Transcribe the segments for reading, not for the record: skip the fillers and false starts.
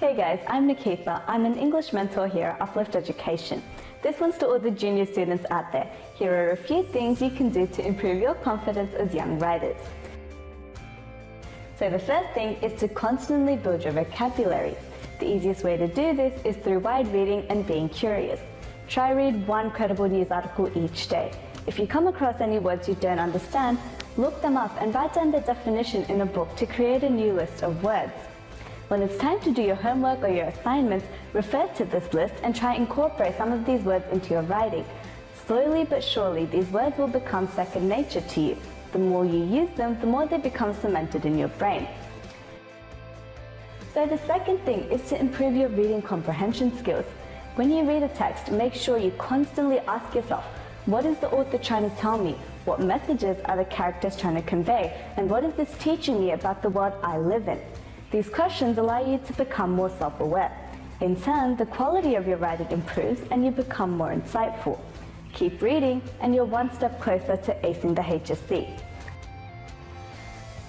Hey guys, I'm Nikki. I'm an English mentor here at Uplift Education. This one's to all the junior students out there. Here are a few things you can do to improve your confidence as young writers. So the first thing is to constantly build your vocabulary. The easiest way to do this is through wide reading and being curious. Try read one credible news article each day. If you come across any words you don't understand, look them up and write down the definition in a book to create a new list of words. When it's time to do your homework or your assignments, refer to this list and try to incorporate some of these words into your writing. Slowly but surely, these words will become second nature to you. The more you use them, the more they become cemented in your brain. So the second thing is to improve your reading comprehension skills. When you read a text, make sure you constantly ask yourself, what is the author trying to tell me? What messages are the characters trying to convey? And what is this teaching me about the world I live in? These questions allow you to become more self-aware. In turn, the quality of your writing improves and you become more insightful. Keep reading and you're one step closer to acing the HSC.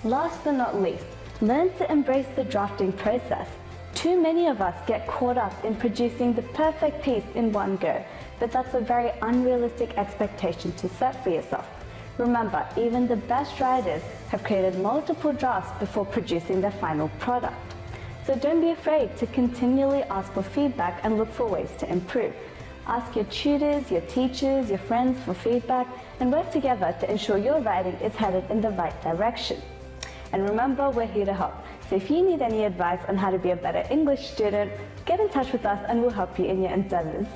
Last but not least, learn to embrace the drafting process. Too many of us get caught up in producing the perfect piece in one go, but that's a very unrealistic expectation to set for yourself. Remember, even the best writers have created multiple drafts before producing their final product. So don't be afraid to continually ask for feedback and look for ways to improve. Ask your tutors, your teachers, your friends for feedback and work together to ensure your writing is headed in the right direction. And remember, we're here to help. So if you need any advice on how to be a better English student, get in touch with us and we'll help you in your endeavors.